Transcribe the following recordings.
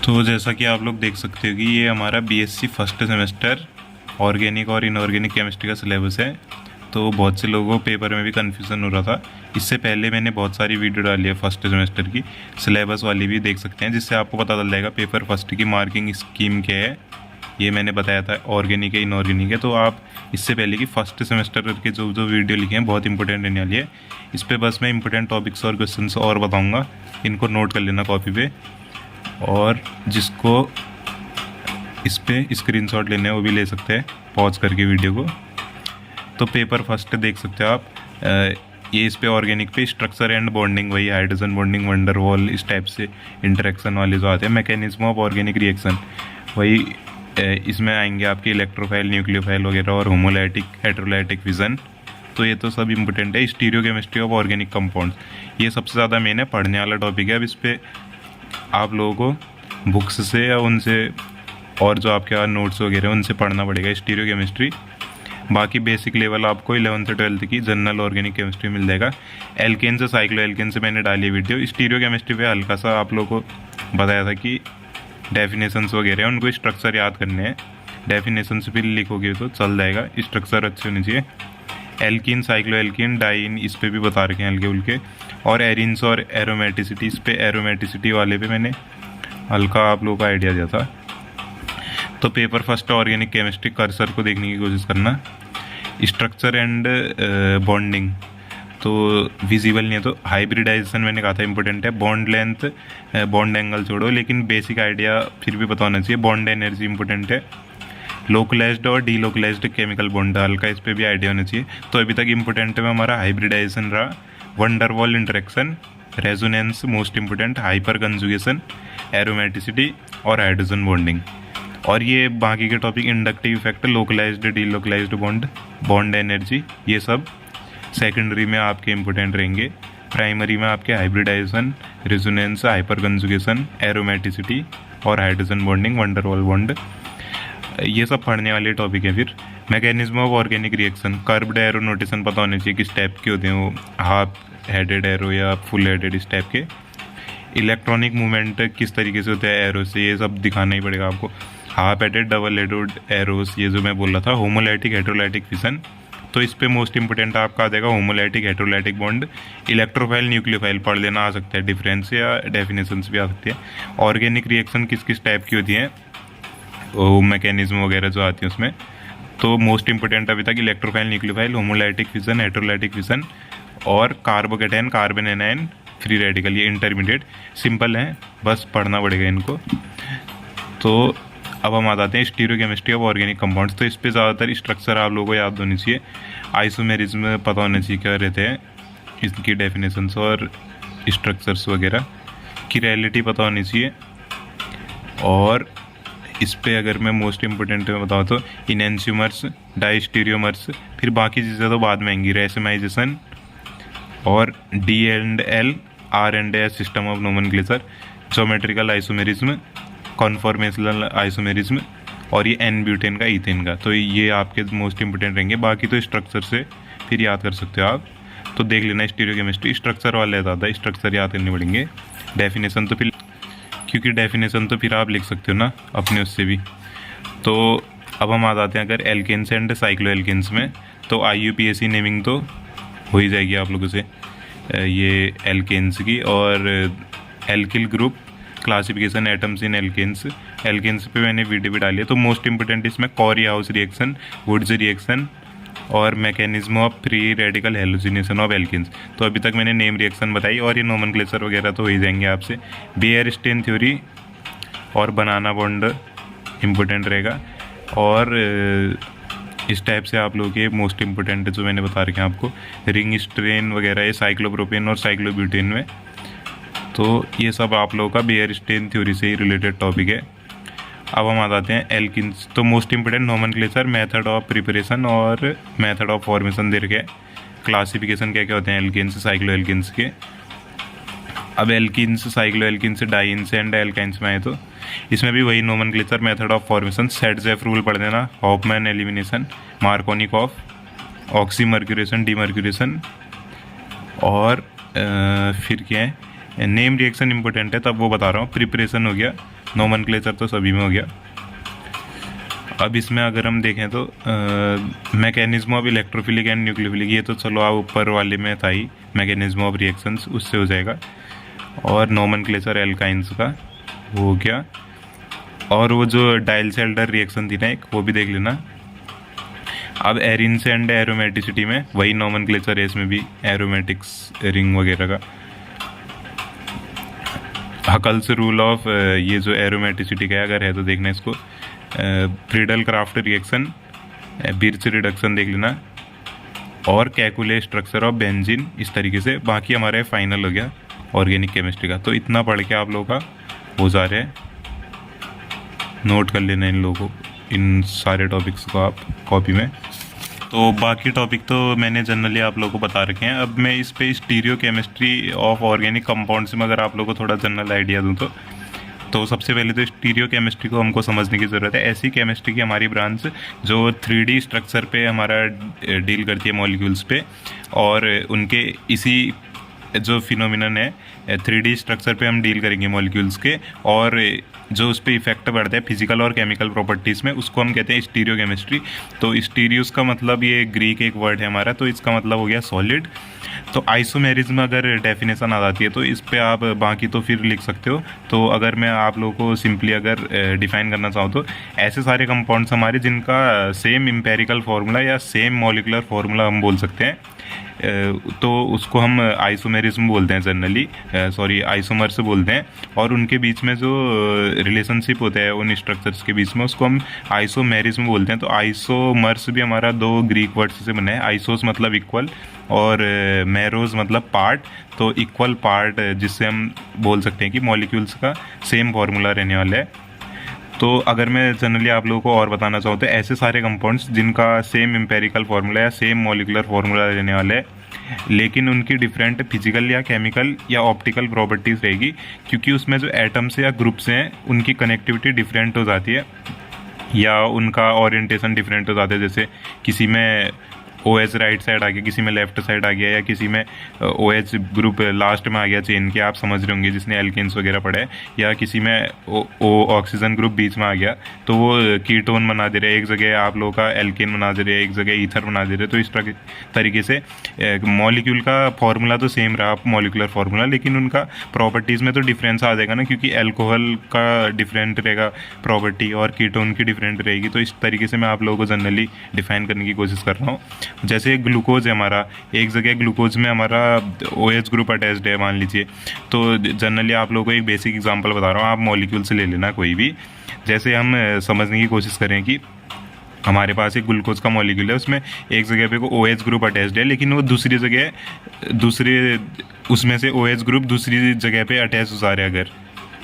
तो जैसा कि आप लोग देख सकते हो कि ये हमारा बीएससी फर्स्ट सेमेस्टर ऑर्गेनिक और इनऑर्गेनिक केमिस्ट्री का सिलेबस है। तो बहुत से लोगों को पेपर में भी कन्फ्यूज़न हो रहा था। इससे पहले मैंने बहुत सारी वीडियो डाली है फर्स्ट सेमेस्टर की, सिलेबस वाली भी देख सकते हैं, जिससे आपको पता चल जाएगा पेपर फर्स्ट की मार्किंग स्कीम क्या है। ये मैंने बताया था ऑर्गेनिक है इनऑर्गेनिक है। तो आप इससे पहले कि फर्स्ट सेमेस्टर के जो जो वीडियो लिखे हैं बहुत इंपॉर्टेंट रहने वाली है। इस पर बस मैं इंपॉर्टेंट टॉपिक्स और क्वेश्चन और बताऊँगा, इनको नोट कर लेना कॉपी पे, और जिसको इस पर स्क्रीनशॉट लेने हैं वो भी ले सकते हैं पॉज करके वीडियो को। तो पेपर फर्स्ट देख सकते हो आप। ये इस पे ऑर्गेनिक पे स्ट्रक्चर एंड बॉन्डिंग, वही हाइड्रोजन बॉन्डिंग, वंडर वॉल, इस टाइप से इंटरेक्शन वाले जो आते हैं, मैकेनिज्म ऑफ ऑर्गेनिक रिएक्शन, वही इसमें आएंगे आपके इलेक्ट्रोफाइल, न्यूक्लियोफाइल वगैरह, और होमोलाइटिक हेट्रोलाइटिक फिजन। तो ये तो सब इंपॉर्टेंट है। स्टीरियोकेमिस्ट्री ऑफ ऑर्गेनिक कंपाउंड्स, ये सबसे ज़्यादा मेन है, पढ़ने वाला टॉपिक है। अब इस पर आप लोगों को बुक्स से या उनसे और जो आपके पास नोट्स वगैरह उनसे पढ़ना पड़ेगा स्टीरियोकेमिस्ट्री। बाकी बेसिक लेवल आपको 11th से 12th की जनरल ऑर्गेनिक केमिस्ट्री मिल जाएगा। एल्केन से साइक्लो एल्केन से मैंने डाली वीडियो। स्टीरियोकेमिस्ट्री पे हल्का सा आप लोगों को बताया था कि डेफिनेशंस वगैरह हैं, उनको स्ट्रक्चर याद करने हैं। डेफिनेशंस भी लिखोगे तो चल जाएगा, स्ट्रक्चर अच्छे होने चाहिए। एल्किन, साइक्लो एल्किन, डाइन, इस पे भी बता रखे हैं हल्के उल्के। और एरिन्स और एरोमेटिसिटी, इस पे एरोमेटिसिटी वाले पे मैंने हल्का आप लोगों का आइडिया दिया था। तो paper first organic chemistry, cursor को देखने की कोशिश करना। स्ट्रक्चर एंड बॉन्डिंग तो विजिबल नहीं है, तो हाइब्रिडाइजेशन मैंने कहा था इंपॉर्टेंट है। बॉन्ड लेंथ, बॉन्ड एंगल छोड़ो, लेकिन बेसिक आइडिया फिर भी पता होना चाहिए। बॉन्ड एनर्जी इंपॉर्टेंट है। लोकलाइज्ड और डीलोकलाइज्ड केमिकल बॉन्ड, हल्का इस पर भी आइडिया होना चाहिए। तो अभी तक इंपॉर्टेंट है हमारा हाइब्रिडाइजेशन रहा, van der Waals interaction, resonance most important, hyperconjugation, aromaticity और हाइड्रोजन बॉन्डिंग। और ये बाकी के topic inductive effect, localised, delocalised bond, bond energy, ये सब सेकेंडरी में आपके इंपॉर्टेंट रहेंगे। प्राइमरी में आपके hybridisation, resonance, hyperconjugation, aromaticity और हाइड्रोजन बॉन्डिंग, वंडरवॉल बॉन्ड, ये सब पढ़ने वाले टॉपिक है। फिर mechanism of organic reaction, curved arrow notation पता होने चाहिए किस टाइप के होते हैं वो, हाफ हेडेड एरो या फुल हेडेड, इस टाइप के। इलेक्ट्रॉनिक मूवमेंट किस तरीके से होता है एरो से, ये सब दिखाना ही पड़ेगा आपको। Half headed, double headed arrows, ये जो मैं बोल रहा था। होमोलाइटिक हेट्रोलाइटिक फिशन, तो इस पे मोस्ट इंपोर्टेंट आपका आ जाएगा homolytic heterolytic bond. Electrophile, nucleophile पढ़ लेना आ सकता है, डिफरेंस या डेफिनेशंस भी आ सकती है। ऑर्गेनिक रिएक्शन किस किस टाइप की होती है, वो मैकेनिज्म वगैरह जो आती है उसमें। तो मोस्ट इंपोर्टेंट अभी तक electrophile, nucleophile, homolytic fission, heterolytic fission और carbocation, carbon anion, free radical, ये इंटरमीडिएट सिंपल हैं, बस पढ़ना पड़ेगा इनको। तो अब हम आ जाते हैं स्टीरियोकेमिस्ट्री ऑफ ऑर्गेनिक कंपाउंड्स। तो इस पर ज़्यादातर स्ट्रक्चर आप लोगों को याद होनी चाहिए, आइसोमेरिज्म पता होना चाहिए क्या रहते हैं, इसकी डेफिनेशंस और स्ट्रक्चर्स वगैरह की रियलिटी पता होनी चाहिए। और इस पे अगर मैं मोस्ट इंपोर्टेंट में बताऊँ तो इनएंशियोमर्स, डाइस्टीरियोमर्स, फिर बाकी चीज़ें तो बाद में आएंगी। रेसिमाइजेशन और D and L, R and S system of nomenclature, geometrical isomerism, conformational isomerism, और ये एन ब्यूटेन का, ईथेन का। तो ये आपके मोस्ट इंपोर्टेंट रहेंगे। बाकी तो स्ट्रक्चर से फिर याद कर सकते हो आप। तो देख लेना स्टीरियोकेमिस्ट्री, स्ट्रक्चर वाले ज़्यादा स्ट्रक्चर याद करने पड़ेंगे। डेफिनेशन तो फिर, क्योंकि डेफिनेशन तो फिर आप लिख सकते हो ना अपने उससे भी। तो अब हम आ जाते हैं अगर एल्केन्स एंड साइक्लो एल्केन्स में, तो IUPAC नेमिंग तो हो ही जाएगी आप लोगों से ये एल्केन्स की। और alkyl group, classification atoms in alkanes, alkanes पे मैंने वीडियो भी डाली है। तो मोस्ट इंपोर्टेंट इसमें Corey House reaction, Wurtz reaction और mechanism of free radical halogenation of alkanes. तो अभी तक मैंने नेम रिएक्शन बताई, और ये नोमेनक्लेचर वगैरह तो हो ही जाएंगे आपसे। बेयर स्टेन थ्योरी और बनाना बॉन्ड इम्पोर्टेंट रहेगा। और इस टाइप से आप लोग के मोस्ट इंपोर्टेंट जो मैंने बता रखे हैं आपको, रिंग स्ट्रेन वगैरह, ये साइक्लोप्रोपेन और साइक्लोब्यूटेन में। तो ये सब आप लोगों का बेयर स्टेन थ्योरी से ही रिलेटेड टॉपिक है। अब हम आ जाते हैं एल्किन्स। तो most important nomenclature, method of preparation और मेथड ऑफ फॉर्मेशन दे रखे। क्लासिफिकेशन क्या क्या होते हैं एल्किन्स, साइक्लो एल्किन्स के। अब alkenes, cycloalkenes, dienes and alkynes में आए तो इसमें भी वही nomenclature, method of formation, Saytzeff rule पढ़ देना, Hofmann elimination, Markovnikov, oxymercuration, demercuration, और फिर क्या है नेम रिएक्शन इंपॉर्टेंट है, तब वो बता रहा हूँ। प्रिपरेशन हो गया, नोमेनक्लेचर तो सभी में हो गया। अब इसमें अगर हम देखें तो mechanism of electrophilic and nucleophilic, ये तो चलो आप ऊपर वाले में था ही, मैकेनिज्म ऑफ रिएक्शंस उससे हो जाएगा। और नोमेनक्लेचर एल्काइंस का वो हो गया। और वो जो डाइलसेल्डर रिएक्शन थी ना एक, वो भी देख लेना। अब एरिन्स एंड एरोमेटिसिटी में वही नोमेनक्लेचर है, इसमें भी एरोमेटिक्स रिंग वगैरह का। हकल्स रूल ऑफ ये जो एरोमेटिसिटी का है, अगर है तो देखना इसको। Friedel craft reaction, birch reduction देख लेना। और कैकुले स्ट्रक्चर ऑफ बेंजीन, इस तरीके से। बाकी हमारे फाइनल हो गया ऑर्गेनिक केमिस्ट्री का। तो इतना पढ़ के आप लोगों का हो जा रहा है, नोट कर लेना इन लोगों को, इन सारे टॉपिक्स को आप कॉपी में। तो बाकी टॉपिक तो मैंने जनरली आप लोगों को बता रखे हैं। अब मैं इस पे stereo chemistry of organic compounds में अगर आप लोगों को थोड़ा जनरल आइडिया दूँ तो सबसे पहले तो स्टीरियो केमिस्ट्री को हमको समझने की ज़रूरत है। ऐसी केमिस्ट्री की हमारी ब्रांच जो 3D स्ट्रक्चर पे हमारा डील करती है, मॉलिक्यूल्स पे, और उनके इसी जो फिनोमिनन है 3D स्ट्रक्चर पे हम डील करेंगे मॉलिक्यूल्स के, और जो उस पर इफेक्ट पड़ता है फिजिकल और केमिकल प्रॉपर्टीज़ में, उसको हम कहते हैं स्टीरियो केमिस्ट्री। तो स्टीरियोस का मतलब ये ग्रीक एक वर्ड है हमारा, तो इसका मतलब हो गया सॉलिड। तो आइसोमेरिज्म अगर डेफिनेशन आ जाती है तो इस पे आप बाकी तो फिर लिख सकते हो। तो अगर मैं आप लोगों को सिंपली अगर डिफाइन करना चाहूँ तो ऐसे सारे कंपाउंड्स हमारे जिनका सेम इम्पेरिकल फार्मूला या सेम मॉलिकुलर फार्मूला हम बोल सकते हैं, तो उसको हम आइसोमेरिज्म बोलते हैं जनरली, सॉरी आइसोमर्स बोलते हैं। और उनके बीच में जो रिलेशनशिप होता है उन स्ट्रक्चर्स के बीच में, उसको हम आइसोमेरिज्म बोलते हैं। तो आइसोमर्स भी हमारा दो ग्रीक वर्ड्स से बना है। आइसोस मतलब इक्वल और मैरोज मतलब पार्ट। तो इक्वल पार्ट जिससे हम बोल सकते हैं कि मॉलिक्यूल्स का सेम फार्मूला रहने वाला है। तो अगर मैं जनरली आप लोगों को और बताना चाहूँ तो ऐसे सारे कंपाउंड्स जिनका सेम एम्पेरिकल फार्मूला या सेम मॉलिकुलर फार्मूला रहने वाला है, लेकिन उनकी डिफरेंट फिजिकल या केमिकल या ऑप्टिकल प्रॉपर्टीज़ रहेगी, क्योंकि उसमें जो एटम्स या ग्रुप्स हैं उनकी कनेक्टिविटी डिफरेंट हो जाती है या उनका ओरिएंटेशन डिफरेंट हो जाता है। जैसे किसी में OH राइट साइड आ गया, किसी में लेफ्ट साइड आ गया, या किसी में OH ग्रुप लास्ट में आ गया चेन के, आप समझ रहे होंगे जिसने एल्केन्स वगैरह पढ़ा है। या किसी में O ऑक्सीजन ग्रुप बीच में आ गया तो वो कीटोन बना दे रहे हैं, एक जगह आप लोगों का एल्केन बना दे रहे हैं, एक जगह ईथर बना दे रहे हैं। तो इस तरीके से मॉलिक्यूल का फॉर्मूला तो सेम रहा मॉलिकुलर फार्मूला, लेकिन उनका प्रॉपर्टीज़ में तो डिफरेंस आ जाएगा ना, क्योंकि एल्कोहल का डिफरेंट रहेगा प्रॉपर्टी और कीटोन की डिफरेंट रहेगी। तो इस तरीके से मैं आप लोगों को जनरली डिफाइन करने की कोशिश कर रहा हूँ। जैसे ग्लूकोज है हमारा, एक जगह ग्लूकोज में हमारा OH ग्रुप अटैच्ड है मान लीजिए। तो जनरली आप लोगों को एक बेसिक एग्जांपल बता रहा हूँ, आप मॉलिक्यूल से ले लेना कोई भी। जैसे हम समझने की कोशिश करें कि हमारे पास एक ग्लूकोज का मॉलिक्यूल है, उसमें एक जगह पे को OH ग्रुप अटैच्ड है, लेकिन वो दूसरी जगह दूसरे उसमें से OH ग्रुप दूसरी जगह पे अटैच हो जा रहे हैं। अगर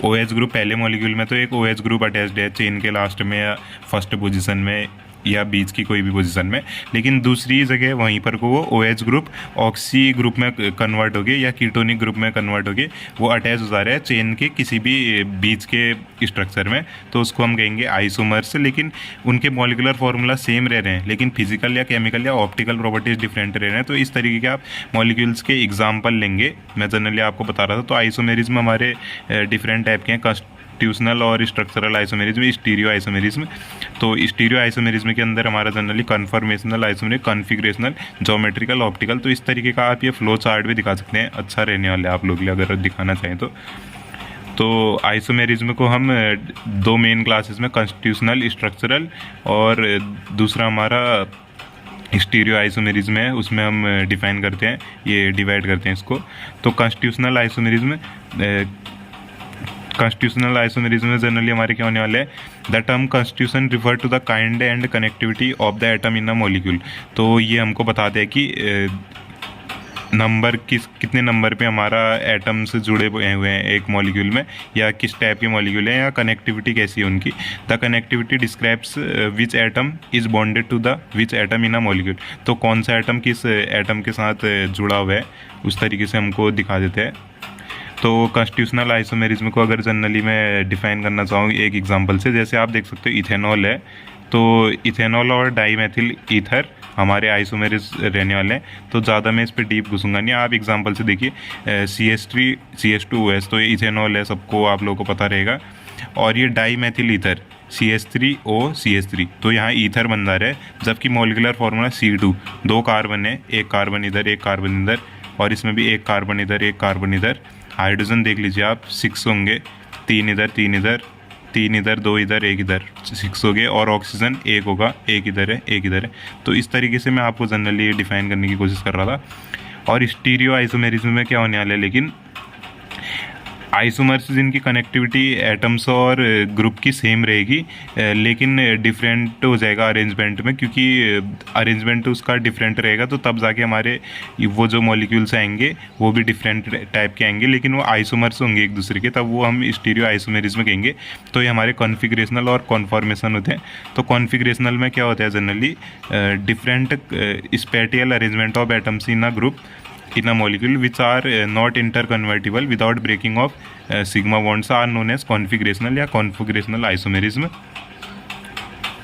OH ग्रुप पहले मॉलिक्यूल में तो एक OH ग्रुप अटैच्ड है चेन के लास्ट में या फर्स्ट पोजीशन में या बीच की कोई भी पोजीशन में, लेकिन दूसरी जगह वहीं पर को वो OH ग्रुप ऑक्सी ग्रुप में कन्वर्ट हो गए या कीटोनिक ग्रुप में कन्वर्ट हो गए, वो अटैच हो जा रहा है चेन के किसी भी बीच के स्ट्रक्चर में। तो उसको हम कहेंगे आइसोमर्स। लेकिन उनके मॉलिकुलर फार्मूला सेम रह रहे हैं, लेकिन फिजिकल या केमिकल या ऑप्टिकल प्रॉपर्टीज डिफरेंट रह रहे हैं। तो इस तरीके के आप मॉलिक्यूल्स के एग्जाम्पल लेंगे, मैं जनरली आपको बता रहा था। तो आइसोमेरिज्म हमारे डिफरेंट टाइप के हैं, कॉन्स्टिट्यूशनल और स्ट्रक्चरल आइसोमेरिज्म, स्टीरियो आइसोमेरिज्म। तो स्टीरियो आइसोमेरिज्म के अंदर हमारा generally conformational isomerism, configurational, geometrical, optical. तो इस तरीके का आप ये फ्लो चार्ट भी दिखा सकते हैं, अच्छा रहने वाले आप लोग अगर दिखाना चाहें तो आइसोमेरिज्म को हम दो मेन क्लासेस में, कॉन्स्टिट्यूशनल, स्ट्रक्चरल, और दूसरा हमारा स्टीरियो आइसोमेरिज्म है, उसमें हम डिफाइन करते हैं, ये डिवाइड करते हैं इसको। तो कॉन्स्टिट्यूशनल आइसोमेरिज्म में जनरली हमारे क्या होने वाले हैं, the term constitution refer to the kind and connectivity of the atom in a molecule. तो ये हमको बताते हैं कि नंबर कितने नंबर पे हमारा एटम से जुड़े हुए हैं एक मॉलिक्यूल में, या किस टाइप के मॉलिक्यूल हैं, या कनेक्टिविटी कैसी है उनकी। The connectivity describes which atom is bonded to the which atom in a molecule. तो कौन सा एटम किस एटम के साथ जुड़ा हुआ है, उस तरीके से हमको दिखा देते हैं। तो कॉन्स्टिट्यूशनल आइसोमेरिज्म को अगर जनरली मैं डिफाइन करना चाहूँ एक एग्जांपल से, जैसे आप देख सकते हो इथेनॉल है, तो इथेनॉल और डाईमेथिल ईथर हमारे आइसोमेरिस रहने वाले हैं। तो ज़्यादा मैं इस पर डीप घुसूंगा नहीं, आप एग्जांपल से देखिए CH3 CH2OH, तो ये इथेनॉल है, सबको आप लोगों को पता रहेगा। और ये डाईमेथिल ईथर CH3O CH3, तो यहाँ ईथर बन रहा है, जबकि मॉलिकुलर फार्मूला C2, 2 कार्बन है, एक कार्बन इधर एक कार्बन इधर, और इसमें भी एक कार्बन इधर एक कार्बन इधर। हाइड्रोजन देख लीजिए आप, 6 होंगे, 3 इधर 3 इधर 3 इधर 2 इधर 1 इधर, 6 हो गए। और ऑक्सीजन 1 होगा, 1 इधर है 1 इधर है। तो इस तरीके से मैं आपको जनरली डिफाइन करने की कोशिश कर रहा था। और स्टीरियो आइसोमेरिज्म में क्या होने वाला है, लेकिन आइसोमर्स जिनकी कनेक्टिविटी एटम्स और ग्रुप की सेम रहेगी, लेकिन डिफरेंट हो जाएगा अरेंजमेंट में, क्योंकि अरेंजमेंट उसका डिफरेंट रहेगा। तो तब जाके हमारे वो जो मॉलिक्यूल्स आएंगे वो भी डिफरेंट टाइप के आएंगे, लेकिन वो आइसोमर्स होंगे एक दूसरे के, तब वो हम स्टीरियो आइसोमेरिज्म कहेंगे। तो ये हमारे कॉन्फिगरेशनल और कॉन्फॉर्मेशन होते हैं। तो कॉन्फिगरेशनल में क्या होता है, generally different spatial arrangement of atoms in a group in a molecule which are not interconvertible without breaking of sigma bonds are known as configurational या configurational isomerism।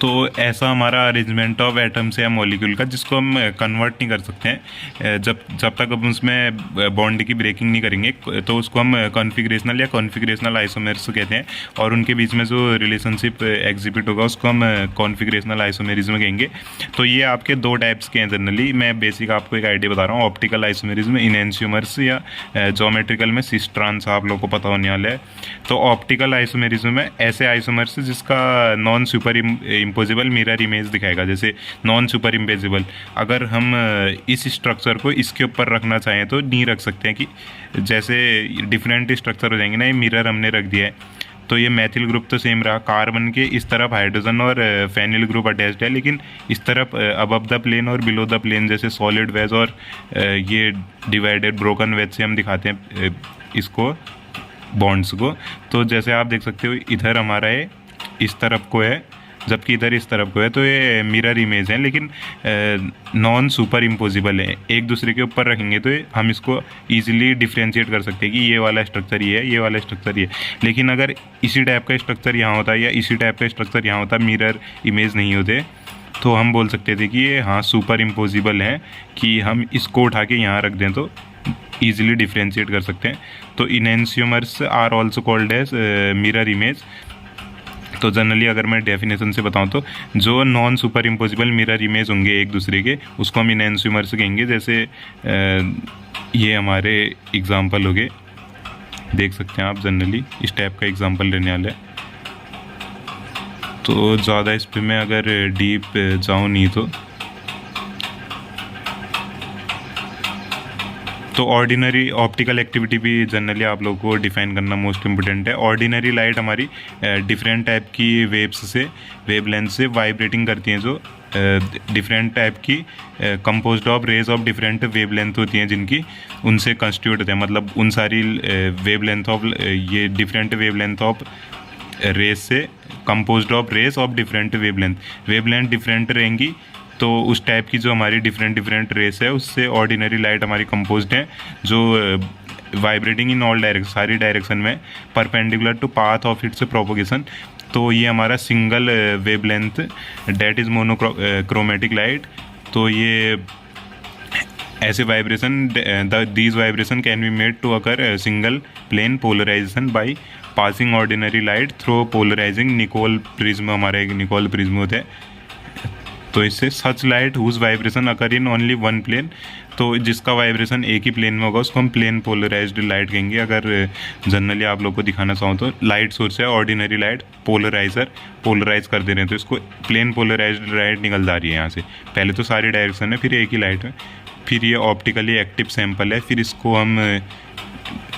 तो ऐसा हमारा अरेंजमेंट ऑफ एटम्स या molecule का, जिसको हम convert नहीं कर सकते हैं जब तक हम उसमें बॉन्ड की ब्रेकिंग नहीं करेंगे, तो उसको हम कॉन्फिगरेशनल या कॉन्फिगरेशनल आइसोमेर्स कहते हैं। और उनके बीच में जो रिलेशनशिप एग्जिबिट होगा उसको हम कॉन्फिगरेशनल आइसोमेरिज्म कहेंगे। तो ये आपके 2 टाइप्स के हैं जनरली। मैं बेसिक आपको एक आइडिया बता रहा हूँ, ऑप्टिकल आइसोमेरिज्म, इनएंशियोमर्स या जोमेट्रिकल में सिस्ट्रांस आप लोग को पता होने वाला है। तो ऑप्टिकल आइसोमेरिज्म में ऐसे आइसोमर्स जिसका non superimposable mirror image दिखाएगा। जैसे नॉन सुपर इम्पोजिबल, अगर हम इस स्ट्रक्चर को इसके ऊपर रखना चाहें तो नहीं रख सकते हैं, कि जैसे डिफरेंट स्ट्रक्चर हो जाएंगे ना, ये मिरर हमने रख दिया है। तो ये मैथिल ग्रुप तो सेम रहा, कार्बन के इस तरफ हाइड्रोजन और फेनिल ग्रुप अटैच्ड है, लेकिन इस तरफ अबव द प्लेन और बिलो द प्लेन जैसे सॉलिड वेज और ये डिवाइडेड ब्रोकन वेज से हम दिखाते हैं इसको, बॉन्ड्स को। तो जैसे आप देख सकते हो, इधर हमारा है इस तरफ को है, जबकि इधर इस तरफ को है। तो ये मिरर इमेज है, लेकिन नॉन सुपर इम्पोजिबल है। एक दूसरे के ऊपर रखेंगे तो हम इसको ईजिली डिफ्रेंशिएट कर सकते हैं कि ये वाला स्ट्रक्चर ये है, ये वाला स्ट्रक्चर ये। लेकिन अगर इसी टाइप का स्ट्रक्चर यहाँ होता है या इसी टाइप का स्ट्रक्चर यहाँ होता, मिरर इमेज नहीं होते, तो हम बोल सकते थे कि ये हाँ सुपर इम्पोजिबल है, कि हम इसको उठा के यहाँ रख दें तो ईजिली डिफ्रेंशिएट कर सकते हैं। तो enantiomers are also called as mirror image. तो जनरली अगर मैं डेफिनेशन से बताऊं तो जो non superimposable mirror image होंगे एक दूसरे के, उसको हम इनएंशियोमर्स कहेंगे। जैसे ये हमारे एग्जांपल हो गए, देख सकते हैं आप, जनरली इस टाइप का एग्जांपल रहने वाला है। तो ज़्यादा इस पर मैं अगर डीप जाऊँ नहीं तो ऑर्डिनरी ऑप्टिकल एक्टिविटी भी जनरली आप लोगों को डिफाइन करना मोस्ट इम्पोर्टेंट है। ऑर्डिनरी लाइट हमारी डिफरेंट टाइप की वेव्स से, वेवलेंथ से वाइब्रेटिंग करती हैं, जो डिफरेंट टाइप की composed of rays of different wavelength होती हैं, जिनकी उनसे कंस्टिट्यूट होते हैं। मतलब उन सारी वेवलेंथ ऑफ ये डिफरेंट वेवलेंथ ऑफ रेज से composed of rays of different wavelength different रहेंगी। तो उस टाइप की जो हमारी डिफरेंट रेस है, उससे ऑर्डिनरी लाइट हमारी कंपोज्ड है, जो वाइब्रेटिंग इन ऑल डायरेक्शन, सारी डायरेक्शन में, perpendicular to path of its propagation. तो ये हमारा single wavelength that is monochromatic light. तो ये ऐसे vibration, these vibration can be made to occur single plane polarization by passing ordinary light through polarizing Nicol prism. हमारा एक Nicol prism होता है। तो इससे such light whose vibration occur in only one plane, तो जिसका वाइब्रेशन एक ही plane में होगा उसको हम प्लेन पोलराइज्ड लाइट कहेंगे। अगर जनरली आप लोग को दिखाना चाहूँ तो लाइट सोर्स है ऑर्डिनरी लाइट, पोलराइज कर दे रहे हैं, तो इसको प्लेन पोलराइज्ड लाइट निकल जा रही है यहाँ से। पहले तो सारी डायरेक्शन है, फिर एक ही लाइट है। फिर ये ऑप्टिकली एक्टिव सैंपल है, फिर इसको हम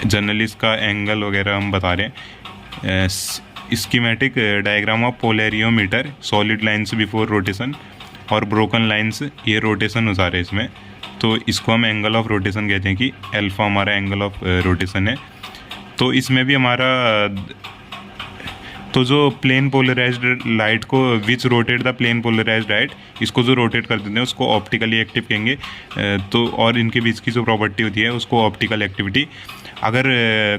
जनरली इसका एंगल वगैरह हम बता रहे हैं। Schematic diagram of polarimeter, solid lines before rotation और ब्रोकन लाइन्स, ये रोटेशन हो जा रहे हैं इसमें। तो इसको हम एंगल ऑफ रोटेशन कहते हैं, कि अल्फा हमारा एंगल ऑफ रोटेशन है। तो इसमें भी हमारा, तो जो प्लेन पोलराइज्ड लाइट को which rotate the plane polarized light, इसको जो रोटेट कर देते हैं उसको ऑप्टिकली एक्टिव कहेंगे। तो और इनके बीच की जो प्रॉपर्टी होती है उसको ऑप्टिकल एक्टिविटी। अगर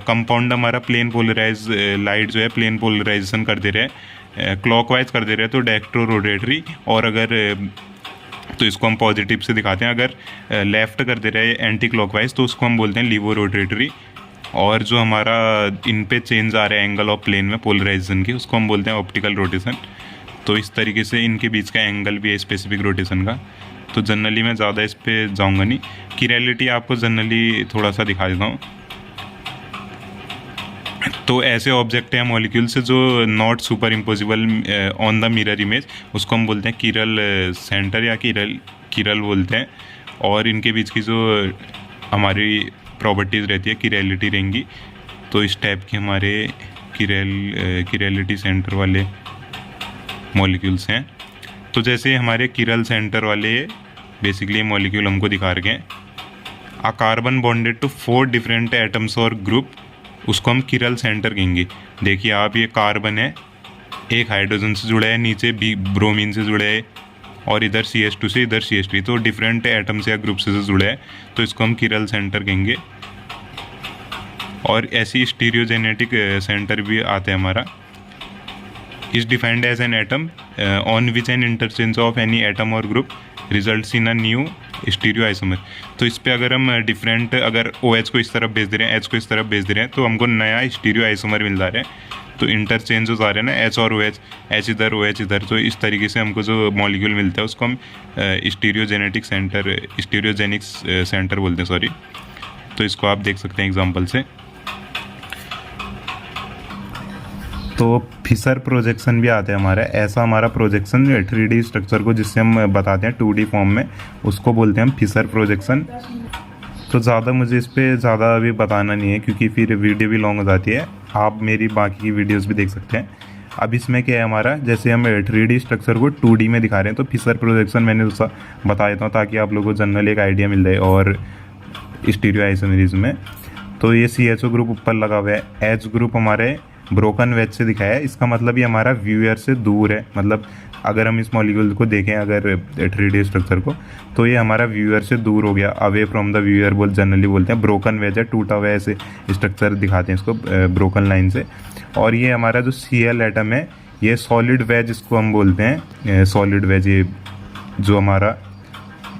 कंपाउंड हमारा प्लेन पोलराइज लाइट जो है प्लेन पोलराइजेशन कर दे रहे हैं, क्लॉकवाइज कर दे रहे हैं तो डेक्ट्रो रोटेटरी, और अगर तो इसको हम पॉजिटिव से दिखाते हैं। अगर लेफ़्ट कर दे रहे हैं एंटी क्लॉकवाइज तो उसको हम बोलते हैं लीवो रोटेटरी। और जो हमारा इन पे चेंज आ रहा है एंगल ऑफ प्लेन में पोलराइजेशन की, उसको हम बोलते हैं ऑप्टिकल रोटेशन। तो इस तरीके से इनके बीच का एंगल भी है स्पेसिफिक रोटेशन का। तो जनरली मैं ज़्यादा इस पे जाऊँगा नहीं, किरैलिटी आपको जनरली थोड़ा सा दिखा देता हूँ। तो ऐसे ऑब्जेक्ट हैं मॉलिक्यूल से जो not super imposable on the mirror image, उसको हम बोलते हैं किरल सेंटर या किरल बोलते हैं। और इनके बीच की जो हमारी प्रॉपर्टीज़ रहती है किरैलिटी रहेंगी। तो इस टाइप के हमारे किरैलिटी सेंटर वाले मॉलिक्यूल्स हैं। तो जैसे हमारे किरल सेंटर वाले बेसिकली मॉलिक्यूल हमको दिखा रखे हैं, a carbon bonded to 4 different atoms और ग्रुप, उसको हम किरल सेंटर कहेंगे। देखिए आप, ये कार्बन है, एक हाइड्रोजन से जुड़ा है, नीचे ब्रोमीन से जुड़ा है, और इधर CH2 से, इधर CH3, तो डिफरेंट एटम्स या ग्रुप से जुड़ा है, तो इसको हम किरल सेंटर कहेंगे। और ऐसी स्टीरियोजेनेटिक सेंटर भी आता है हमारा। Is defined as an atom on which an interchange of any atom और group results in a new stereoisomer. तो इस पे अगर हम डिफरेंट, अगर OH को इस तरफ भेज दे रहे हैं, H को इस तरफ भेज दे रहे हैं, तो हमको नया स्टीरियो आइसोमर मिल जा रहा है। तो इंटरचेंज हो जा रहे हैं ना H और OH, H इधर OH इधर, तो इस तरीके से हमको जो मॉलिक्यूल मिलता है उसको हम स्टीरियोजेनेटिक सेंटर, स्टीरियोजेनिक सेंटर बोलते हैं, सॉरी। तो इसको आप देख सकते हैं एग्जाम्पल से। तो फिशर प्रोजेक्शन भी आता है हमारा। ऐसा हमारा प्रोजेक्शन 3D स्ट्रक्चर को जिससे हम बताते हैं 2D फॉर्म में, उसको बोलते हैं हम फिशर प्रोजेक्शन। तो ज़्यादा मुझे इस पर ज़्यादा अभी बताना नहीं है क्योंकि फिर वीडियो भी लॉन्ग हो जाती है। आप मेरी बाकी की वीडियोस भी देख सकते हैं। अब इसमें क्या है हमारा, जैसे हम 3D स्ट्रक्चर को 2D में दिखा रहे हैं, तो फिशर प्रोजेक्शन मैंने बता देता हूँ ताकि आप लोगों को जनरल एक आइडिया मिल जाए। और स्टीरियो आइसोमेरिज्म में तो ये CHO ग्रुप ऊपर लगा हुआ है, H ग्रुप हमारे ब्रोकन वेज से दिखाया है। इसका मतलब ये हमारा व्यूअर से दूर है। मतलब अगर हम इस मॉलिक्यूल को देखें, अगर 3D स्ट्रक्चर को, तो ये हमारा व्यूअर से दूर हो गया, away from the viewer generally बोलते हैं। ब्रोकन वेज है, टूटा हुआ ऐसे स्ट्रक्चर दिखाते हैं इसको ब्रोकन लाइन से। और ये हमारा जो Cl एटम है, ये सॉलिड वेज इसको हम बोलते हैं। सॉलिड वेज, ये जो हमारा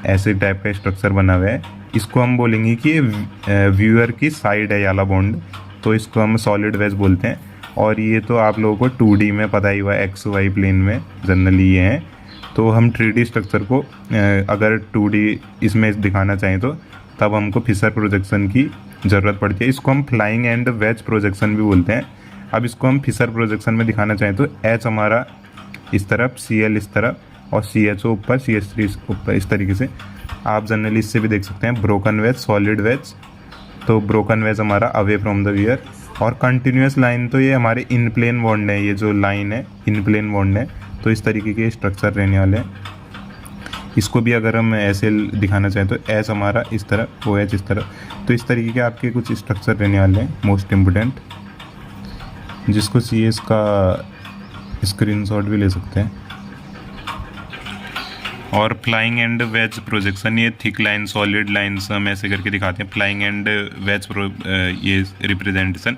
ऐसे टाइप का स्ट्रक्चर बना हुआ है, इसको हम बोलेंगे कि व्यूअर की साइड है वाला बॉन्ड, तो इसको हम सॉलिड वेज बोलते हैं। और ये तो आप लोगों को 2D में पता ही हुआ, XY प्लेन में जनरली ये हैं। तो हम 3D स्ट्रक्चर को अगर 2D इसमें दिखाना चाहें तो तब हमको फिशर प्रोजेक्शन की ज़रूरत पड़ती है। इसको हम फ्लाइंग एंड वेज प्रोजेक्शन भी बोलते हैं। अब इसको हम फिशर प्रोजेक्शन में दिखाना चाहें तो H हमारा इस तरफ, Cl इस तरफ, और CHO ऊपर, CH3 ऊपर, इस तरीके से आप जनरली इससे भी देख सकते हैं। ब्रोकन वेज, सॉलिड वेज, तो ब्रोकन वेज हमारा अवे फ्रॉम द व्यूअर। और कंटिन्यूस लाइन, तो ये हमारे इन प्लेन बॉन्ड है, ये जो लाइन है इन प्लेन बॉन्ड है। तो इस तरीके के स्ट्रक्चर रहने वाले हैं। इसको भी अगर हम ऐसे दिखाना चाहें तो H हमारा इस तरफ, OH इस तरफ, तो इस तरीके के आपके कुछ स्ट्रक्चर रहने वाले हैं मोस्ट इम्पोर्टेंट, जिसको चाहिए इसका स्क्रीनशॉट भी ले सकते हैं। और फ्लाइंग एंड वेज प्रोजेक्शन, ये थिक लाइन, सॉलिड लाइन्स हम ऐसे करके दिखाते हैं। फ्लाइंग एंड वेज ये रिप्रेजेंटेशन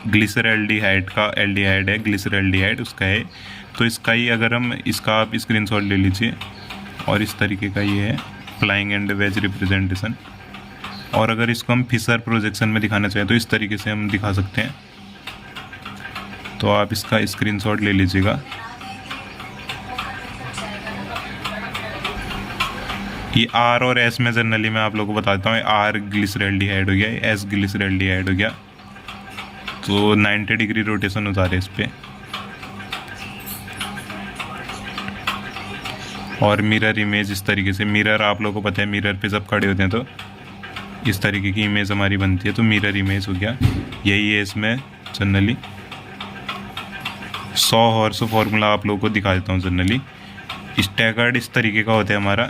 ग्लिसरल्डिहाइड का, एल्डिहाइड है, ग्लिसरल्डिहाइड उसका है। तो इसका ही अगर हम इसका आप स्क्रीनशॉट ले लीजिए, और इस तरीके का ये है फ्लाइंग एंड वेज रिप्रेजेंटेशन। और अगर इसको हम फिशर प्रोजेक्शन में दिखाना चाहें तो इस तरीके से हम दिखा सकते हैं। तो आप इसका स्क्रीनशॉट ले लीजिएगा। ये R और S में जनरली मैं आप लोगों को बताता हूँ। R ग्लिसरल्डिहाइड हो गया, S ग्लिसरल्डिहाइड हो गया। तो 90 डिग्री रोटेशन हो जा रहा है इस पर। और मिरर इमेज इस तरीके से, मिरर आप लोगों को पता है, मिरर पे जब खड़े होते हैं तो इस तरीके की इमेज हमारी बनती है। तो मिरर इमेज हो गया, यही है इसमें जनरली। 100 हॉर्स फॉर्मूला आप लोगों को दिखा देता हूँ जनरली। स्टैगर्ड इस तरीके का होता है हमारा।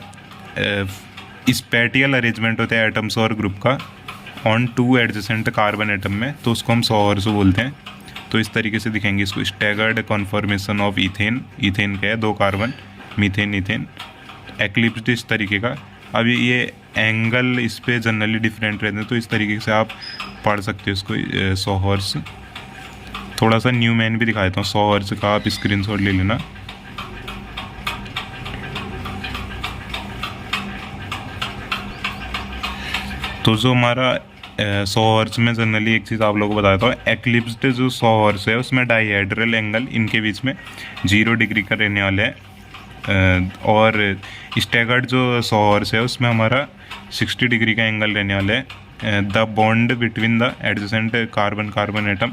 स्पैटियल अरेंजमेंट होता है एटम्स और ग्रुप का ऑन 2 एडजेसेंट कार्बन एटम में, तो उसको हम 100 हॉर्स बोलते हैं। तो इस तरीके से दिखेंगे इसको। Staggered conformation of ethane, ethane का है 2 कार्बन, मीथेन, इथेन। एक्लिप्स्ड इस तरीके का। अब ये एंगल इस पे जनरली डिफरेंट रहते हैं, तो इस तरीके से आप पढ़ सकते हो इसको 100 हॉर्स। थोड़ा सा न्यू मैन भी दिखा देता हूँ, 100 हर्ट्ज का आप स्क्रीनशॉट ले लेना। तो जो हमारा 100 हर्ट्ज में जनरली एक चीज़ आप लोगों को बता देता हूँ, एक्लिप्स्ड जो 100 हर्ट्ज है उसमें डाईहेड्रल एंगल इनके बीच में 0 डिग्री का रहने वाला है, और स्टैगर्ड जो 100 हर्ट्ज है उसमें हमारा 60 डिग्री का एंगल रहने वाला है। The bond between the adjacent carbon carbon atom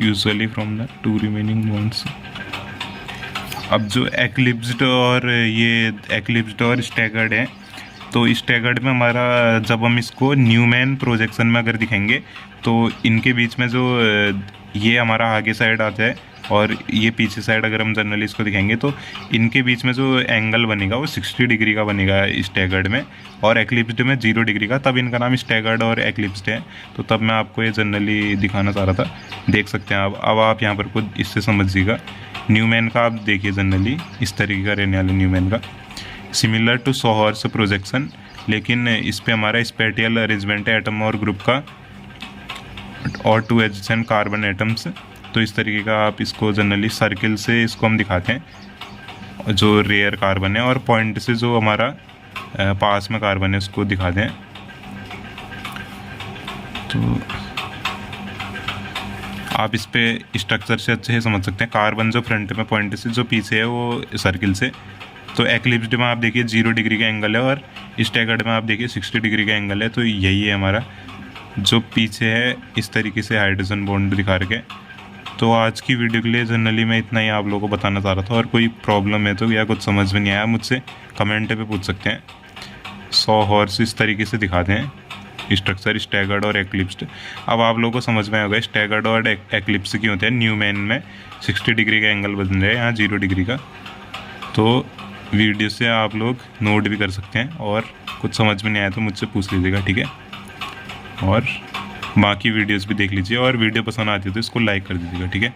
usually from the 2 remaining bonds. अब जो एक्लिप्स्ड और स्टैगर्ड है, तो स्टैगर्ड में हमारा जब हम इसको न्यूमैन प्रोजेक्शन में अगर दिखाएंगे तो इनके बीच में जो ये हमारा आगे साइड आता है और ये पीछे साइड अगर हम जनरली इसको दिखाएंगे तो इनके बीच में जो एंगल बनेगा वो 60 डिग्री का बनेगा स्टैगर्ड में, और एक्लिप्स्ड में 0 डिग्री का। तब इनका नाम स्टैगर्ड और एक्लिप्स्ड है। तो तब मैं आपको ये जनरली दिखाना चाह रहा था, देख सकते हैं आप। अब आप यहाँ पर खुद इससे समझिएगा। न्यूमैन का आप देखिए जनरली इस तरीके का रहने वाला न्यूमैन का, सिमिलर टू 100 हर्ट्ज प्रोजेक्शन, लेकिन इस पे हमारा स्पेटियल अरेंजमेंट है एटम और ग्रुप का और 2 एडजेसेंट कार्बन एटम्स। तो इस तरीके का आप इसको जनरली सर्किल से इसको हम दिखाते हैं जो रेयर कार्बन है, और पॉइंट से जो हमारा पास में कार्बन है उसको दिखाते हैं। तो आप इस पे स्ट्रक्चर से अच्छे से समझ सकते हैं। कार्बन जो फ्रंट में पॉइंट से, जो पीछे है वो सर्किल से। तो एक्लिप्स्ड में आप देखिए 0 डिग्री का एंगल है, और स्टैगर्ड में आप देखिए 60 डिग्री का एंगल है। तो यही है हमारा जो पीछे है इस तरीके से हाइड्रोजन बॉन्ड दिखा रखे। तो आज की वीडियो के लिए जनरली मैं इतना ही आप लोगों को बताना चाह रहा था, और कोई प्रॉब्लम है तो या कुछ समझ में नहीं आया मुझसे कमेंट पे पूछ सकते हैं। 100 हॉर्स इस तरीके से दिखाते हैं स्ट्रक्चर स्टैगर्ड और एक्लिप्स्ड। अब आप लोगों को समझ में आएगा स्टैगर्ड और एक्लिप्स क्यों होते हैं। न्यूमैन में 60 डिग्री का एंगल बन रहा है, यहाँ 0 डिग्री का। तो वीडियो से आप लोग नोट भी कर सकते हैं, और कुछ समझ में नहीं आया तो मुझसे पूछ लीजिएगा, ठीक है। और बाकी वीडियोस भी देख लीजिए, और वीडियो पसंद आती है तो इसको लाइक कर दीजिएगा, ठीक है।